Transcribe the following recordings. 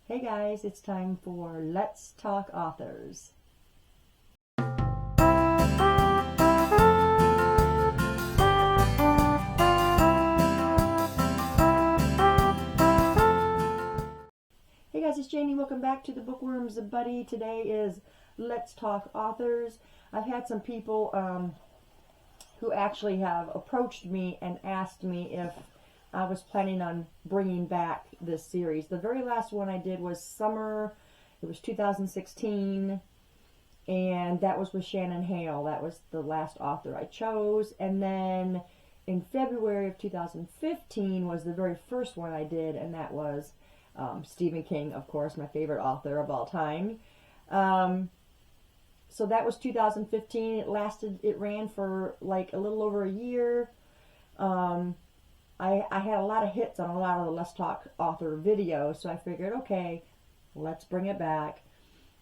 Hey guys, it's time for Let's Talk Authors. Hey guys, it's Janie. Welcome back to the Bookworm Buddies. Today is Let's Talk Authors. I've had some people who actually have approached me and asked me if I was planning on bringing back this series. The very last one I did was summer. It was 2016, and that was with Shannon Hale. That was the last author I chose. And then in February of 2015 was the very first one I did, and that was Stephen King, of course, my favorite author of all time. So that was 2015. It ran for like a little over a year. I had a lot of hits on a lot of the Let's Talk Author videos, so I figured, okay, let's bring it back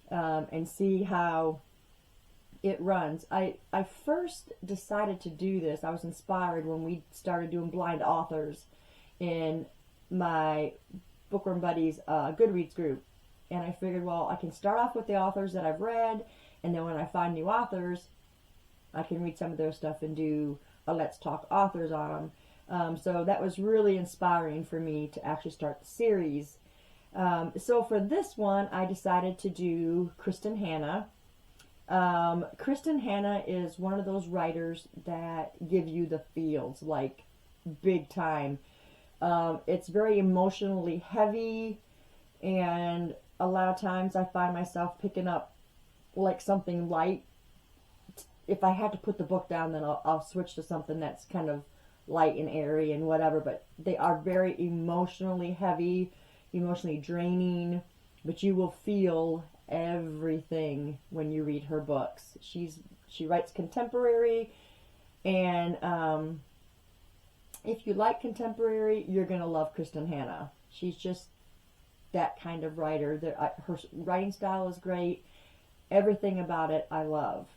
and see how it runs. I first decided to do this. I was inspired when we started doing blind authors in my Bookworm Buddies Goodreads group. And I figured, well, I can start off with the authors that I've read, and then when I find new authors, I can read some of their stuff and do a Let's Talk Authors on them. So that was really inspiring for me to actually start the series. So for this one, I decided to do Kristin Hannah. Kristin Hannah is one of those writers that give you the feels, like big time. It's very emotionally heavy, and a lot of times I find myself picking up like something light. If I have to put the book down, then I'll switch to something that's kind of light and airy and whatever, but they are very emotionally heavy, emotionally draining, but you will feel everything when you read her books. She writes contemporary, and if you like contemporary, you're going to love Kristin Hannah. She's just that kind of writer. Her writing style is great. Everything about it I love.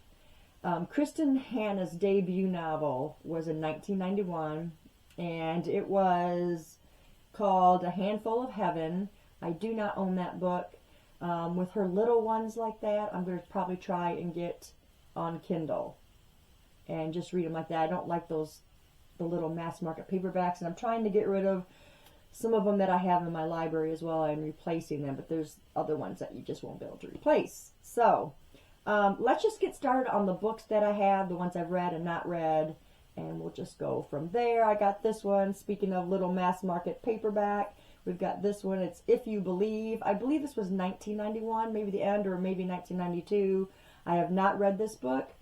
Kristin Hannah's debut novel was in 1991, and it was called A Handful of Heaven. I do not own that book. With her little ones like that, I'm going to probably try and get on Kindle and just read them like that. I don't like the little mass market paperbacks, and I'm trying to get rid of some of them that I have in my library as well and replacing them, but there's other ones that you just won't be able to replace. So let's just get started on the books that I have, the ones I've read and not read, and we'll just go from there. I got this one. Speaking of little mass market paperback, we've got this one. It's If You Believe. I believe this was 1991, maybe the end, or maybe 1992. I have not read this book.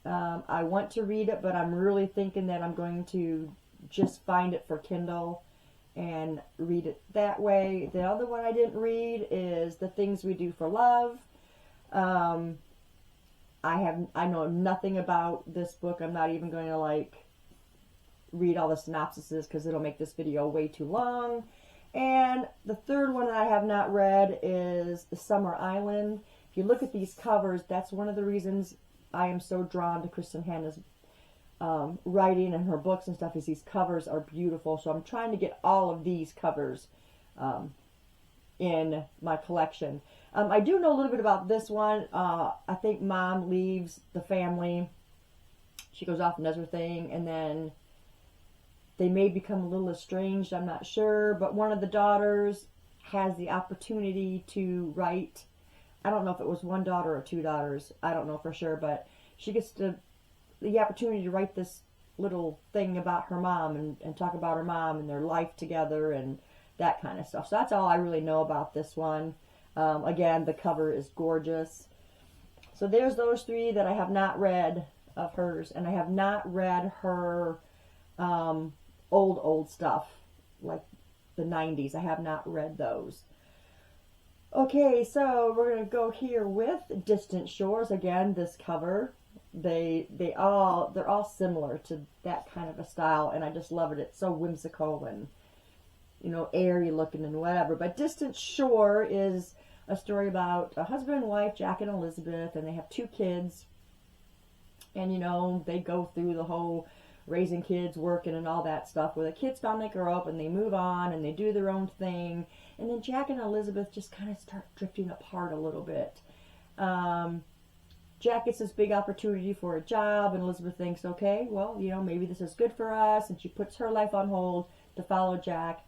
I want to read it, but I'm really thinking that I'm going to just find it for Kindle and read it that way. The other one I didn't read is The Things We Do for Love. I know nothing about this book. I'm not even going to read all the synopsises because it'll make this video way too long. And the third one that I have not read is The Summer Island. If you look at these covers, that's one of the reasons I am so drawn to Kristin Hannah's writing and her books and stuff, is these covers are beautiful. So I'm trying to get all of these covers in my collection. I do know a little bit about this one. I think mom leaves the family. She goes off and does her thing, and then they may become a little estranged, I'm not sure, but one of the daughters has the opportunity to write. I don't know if it was one daughter or two daughters. I don't know for sure, but she gets the opportunity to write this little thing about her mom and talk about her mom and their life together and that kind of stuff. So that's all I really know about this one. Again, the cover is gorgeous. So there's those three that I have not read of hers, and I have not read her old stuff, like the 90s. I have not read those. Okay, so we're going to go here with Distant Shores. Again, this cover, they're all similar to that kind of a style, and I just love it. It's so whimsical and, airy looking and whatever. But Distant Shore is a story about a husband and wife, Jack and Elizabeth, and they have two kids. And, they go through the whole raising kids, working, and all that stuff, where the kids finally grow up and they move on and they do their own thing. And then Jack and Elizabeth just kind of start drifting apart a little bit. Jack gets this big opportunity for a job, and Elizabeth thinks, okay, well, you know, maybe this is good for us, and she puts her life on hold to follow Jack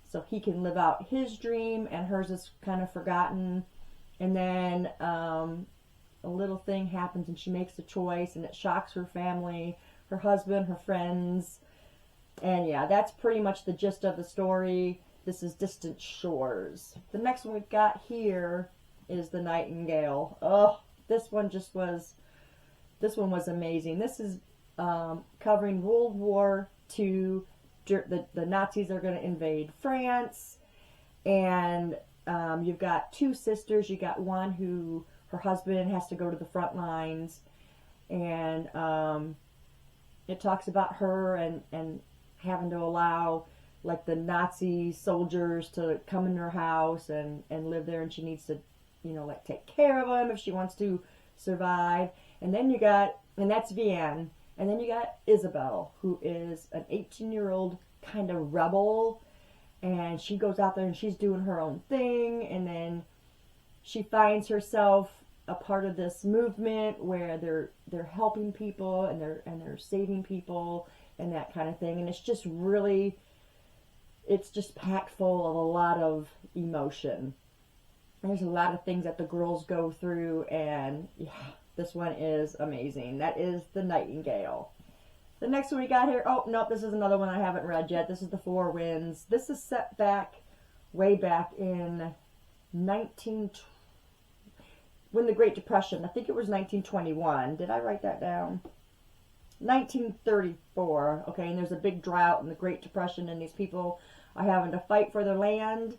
so he can live out his dream, and hers is kind of forgotten. And then a little thing happens, and she makes a choice, and it shocks her family, her husband, her friends. And yeah, that's pretty much the gist of the story. This is Distant Shores. The next one we've got here is The Nightingale. Oh, this one was amazing. This is covering World War II. The Nazis are going to invade France, and you've got two sisters. You got one who, her husband has to go to the front lines, and it talks about her and having to allow like the Nazi soldiers to come in her house and live there, and she needs to, you know, like take care of them if she wants to survive. And then you got, and that's Vienne, and then you got Isabel, who is an 18-year-old kind of rebel, and she goes out there and she's doing her own thing, and then she finds herself a part of this movement where they're helping people and they're saving people and that kind of thing. And it's just really, it's just packed full of a lot of emotion. And there's a lot of things that the girls go through, and yeah, this one is amazing. That is The Nightingale. The next one we got here, oh nope, this is another one I haven't read yet. This is The Four Winds. This is set back, way back in when the Great Depression, I think it was 1921. Did I write that down? 1934. Okay, and there's a big drought and the Great Depression, and these people are having to fight for their land,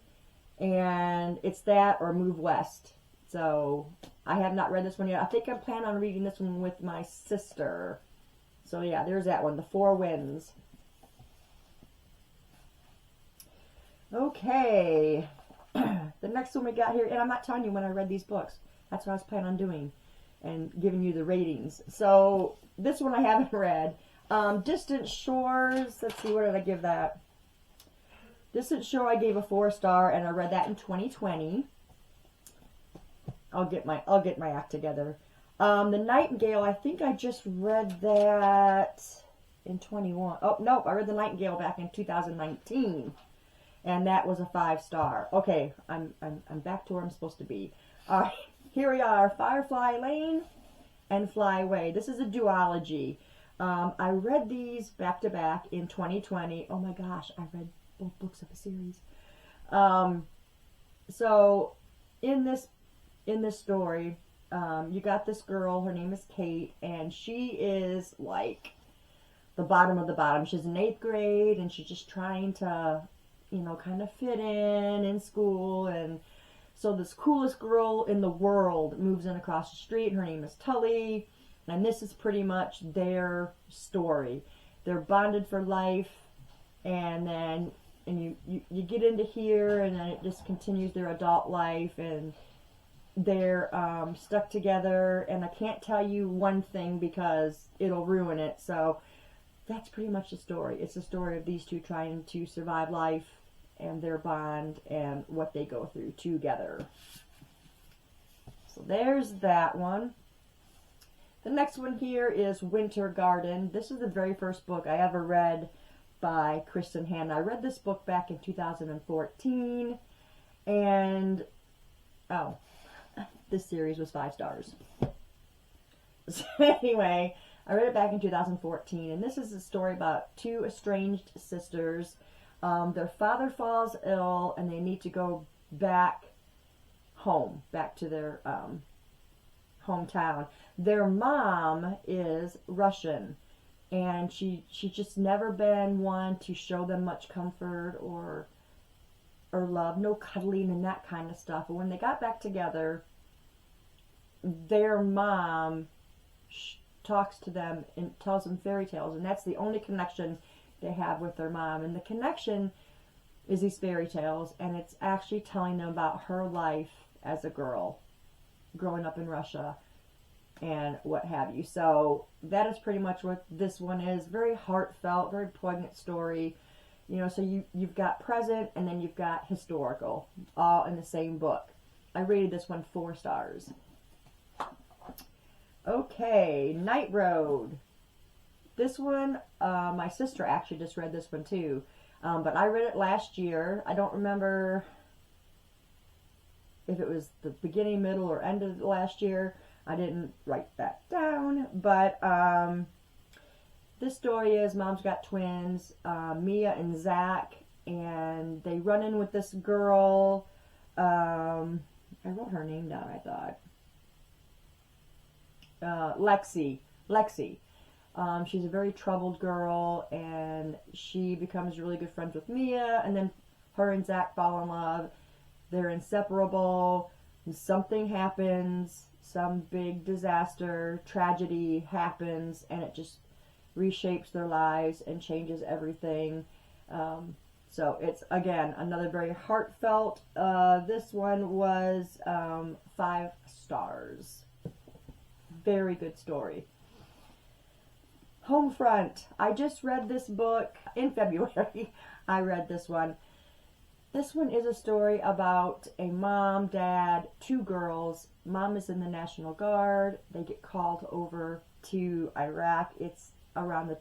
and it's that or move west. So I have not read this one yet. I think I plan on reading this one with my sister. So yeah, there's that one, The Four Winds. Okay, the next one we got here, and I'm not telling you when I read these books. That's what I was planning on doing and giving you the ratings. So this one I haven't read. Distant Shores, let's see, what did I give that? Distant Shore I gave a 4-star, and I read that in 2020. I'll get my act together. The Nightingale, I think I just read that in 21. Oh, nope, I read The Nightingale back in 2019. And that was a 5-star. Okay, I'm back to where I'm supposed to be. All right, here we are, Firefly Lane and Fly Away. This is a duology. I read these back to back in 2020. Oh my gosh, I read both books of a series. So in this story, you got this girl, her name is Kate, and she is like the bottom of the bottom. She's in 8th grade, and she's just trying to, you know, kind of fit in school. And so this coolest girl in the world moves in across the street. Her name is Tully, and this is pretty much their story. They're bonded for life, and then you get into here, and then it just continues their adult life, and they're stuck together. And I can't tell you one thing because it'll ruin it. So that's pretty much the story. It's the story of these two trying to survive life and their bond and what they go through together. So there's that one. The next one here is Winter Garden. This is the very first book I ever read by Kristin Hannah. I read this book back in 2014, and oh, this series was 5 stars. So anyway, I read it back in 2014, and this is a story about two estranged sisters. Their father falls ill, and they need to go back home, back to their hometown. Their mom is Russian, and she's just never been one to show them much comfort or love, no cuddling and that kind of stuff. But when they got back together, their mom talks to them and tells them fairy tales, and that's the only connection they have with their mom. And the connection is these fairy tales, and it's actually telling them about her life as a girl growing up in Russia and what have you. So that is pretty much what this one is. Very heartfelt, very poignant story. You know, so you've got present and then you've got historical, all in the same book. I rated this one 4 stars. Okay, Night Road. This one, my sister actually just read this one too. But I read it last year. I don't remember if it was the beginning, middle, or end of last year. I didn't write that down. But this story is Mom's got twins, Mia and Zach, and they run in with this girl. I wrote her name down, I thought. Lexi. She's a very troubled girl, and she becomes really good friends with Mia, and then her and Zach fall in love. They're inseparable. Something happens, some big disaster, tragedy happens, and it just reshapes their lives and changes everything. So it's, again, another very heartfelt. This one was 5 stars. Very good story. Homefront. I just read this book in February. I read this one. This one is a story about a mom, dad, 2 girls. Mom is in the National Guard. They get called over to Iraq. It's around the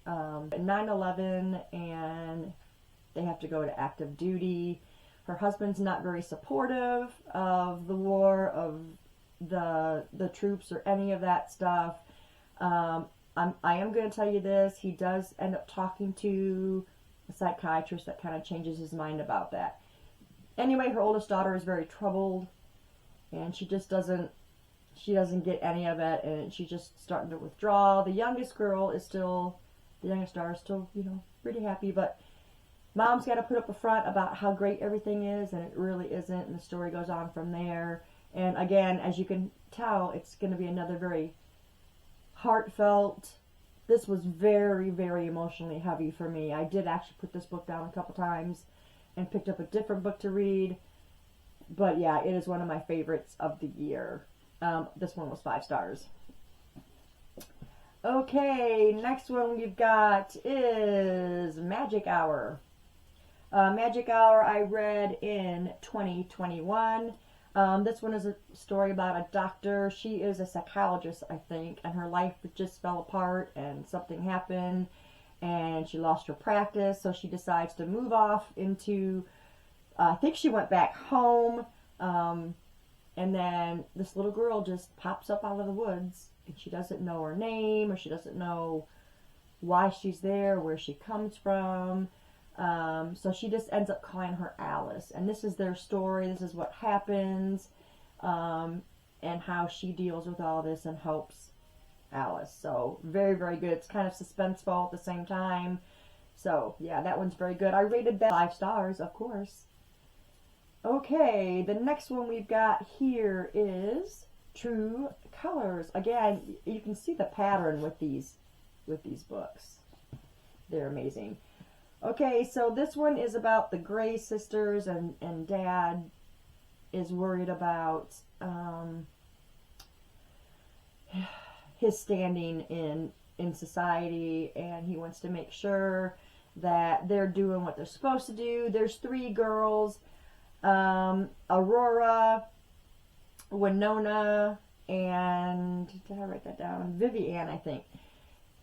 9/11, and they have to go to active duty. Her husband's not very supportive of the war, of the troops, or any of that stuff. I am going to tell you this. He does end up talking to a psychiatrist that kind of changes his mind about that. Anyway, her oldest daughter is very troubled, and she just doesn't get any of it, and she's just starting to withdraw. The youngest daughter is still, you know, pretty happy, but Mom's got to put up a front about how great everything is, and it really isn't, and the story goes on from there. And again, as you can tell, it's going to be another very heartfelt. This was very, very emotionally heavy for me. I did actually put this book down a couple times and picked up a different book to read. But yeah, it is one of my favorites of the year. This one was 5 stars. Okay, next one we've got is Magic Hour. Magic Hour I read in 2021. This one is a story about a doctor. She is a psychologist, I think, and her life just fell apart, and something happened, and she lost her practice, so she decides to move off into, I think she went back home, and then this little girl just pops up out of the woods, and she doesn't know her name, or she doesn't know why she's there, where she comes from. So she just ends up calling her Alice, and this is their story. This is what happens, and how she deals with all this and helps Alice. So very, very good. It's kind of suspenseful at the same time. So yeah, that one's very good. I rated that 5 stars, of course. Okay, the next one we've got here is True Colors. Again, you can see the pattern with these books. They're amazing. Okay, so this one is about the Gray sisters, and Dad is worried about his standing in society, and he wants to make sure that they're doing what they're supposed to do. There's 3 girls, Aurora, Winona, and, did I write that down? Vivian, I think.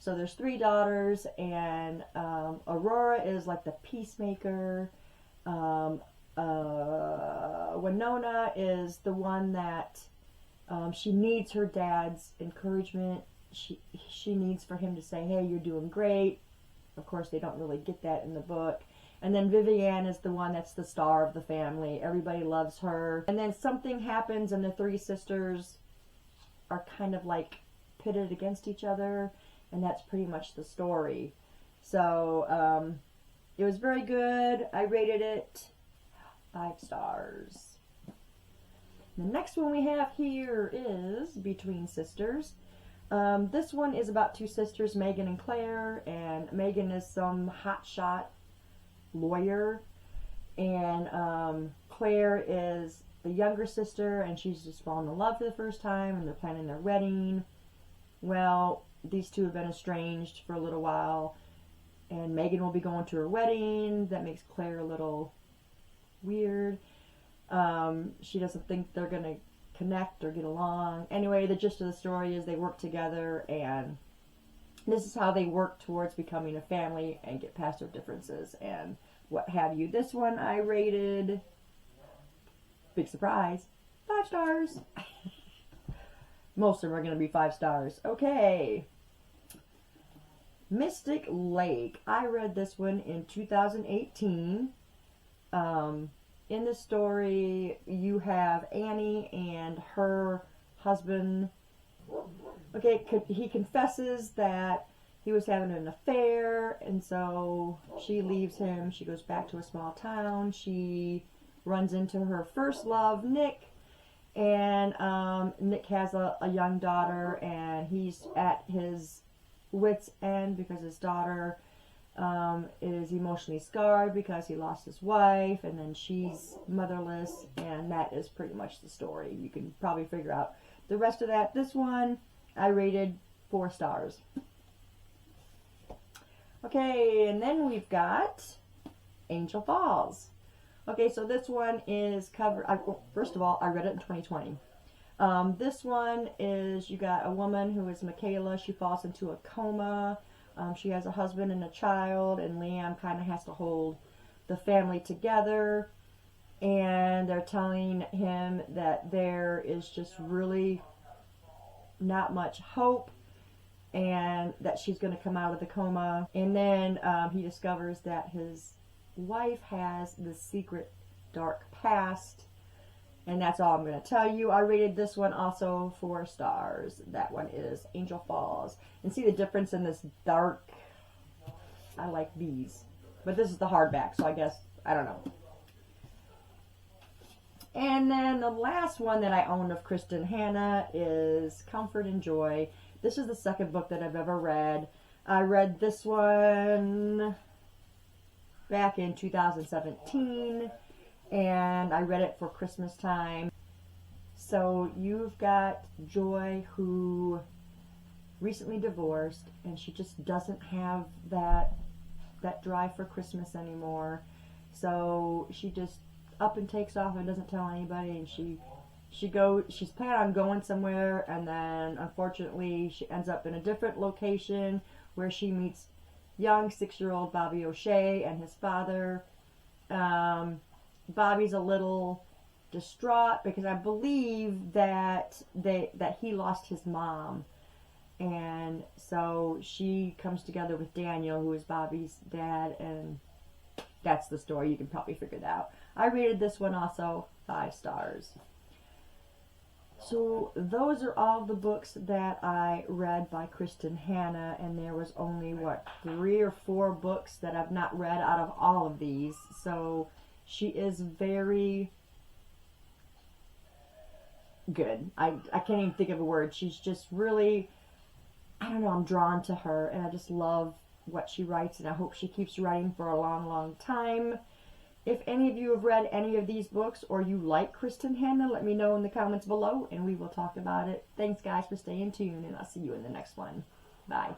So there's 3 daughters, and Aurora is like the peacemaker. Winona is the one that she needs her dad's encouragement. She needs for him to say, hey, you're doing great. Of course, they don't really get that in the book. And then Vivian is the one that's the star of the family. Everybody loves her. And then something happens, and the 3 sisters are kind of like pitted against each other. And that's pretty much the story. So, it was very good. I rated it 5 stars. The next one we have here is Between Sisters. This one is about 2 sisters, Megan and Claire. And Megan is some hotshot lawyer. And Claire is the younger sister, and she's just fallen in love for the first time, and they're planning their wedding. Well, these 2 have been estranged for a little while. and Megan will be going to her wedding. That makes Claire a little weird. She doesn't think they're going to connect or get along. Anyway, the gist of the story is they work together, and this is how they work towards becoming a family and get past their differences and what have you. This one I rated, big surprise, 5 stars. Most of them are going to be 5 stars. Okay. Mystic Lake. I read this one in 2018. In the story, you have Annie and her husband. Okay, he confesses that he was having an affair, and so she leaves him. She goes back to a small town. She runs into her first love, Nick, and Nick has a young daughter, and he's at his wit's end because his daughter is emotionally scarred because he lost his wife, and then she's motherless, and that is pretty much the story. You can probably figure out the rest of that. This one I rated 4 stars. Okay, and then we've got Angel Falls. Okay, so this one is covered. First of all, I read it in 2020. This one is, you got a woman who is Michaela. She falls into a coma. She has a husband and a child, and Liam kind of has to hold the family together. And they're telling him that there is just really not much hope, and that she's going to come out of the coma. And then he discovers that his wife has this secret dark past, and that's all I'm going to tell you. I rated this one also 4 stars. That one is Angel Falls. And see the difference in this dark? I like these, but this is the hardback, so I guess, I don't know. And then the last one that I owned of Kristin Hannah is Comfort and Joy. This is the second book that I've ever read. I read this one back in 2017, and I read it for Christmas time. So you've got Joy, who recently divorced, and she just doesn't have that drive for Christmas anymore. So she just up and takes off and doesn't tell anybody, and she's planning on going somewhere, and then unfortunately she ends up in a different location where she meets young 6-year-old Bobby O'Shea and his father. Bobby's a little distraught because I believe that he lost his mom, and so she comes together with Daniel, who is Bobby's dad, and that's the story. You can probably figure that out. I rated this one also 5 stars. So those are all the books that I read by Kristin Hannah, and there was only, 3 or 4 books that I've not read out of all of these. So she is very good. I can't even think of a word. She's just really, I don't know, I'm drawn to her, and I just love what she writes, and I hope she keeps writing for a long, long time. If any of you have read any of these books, or you like Kristin Hannah, let me know in the comments below, and we will talk about it. Thanks, guys, for staying tuned, and I'll see you in the next one. Bye.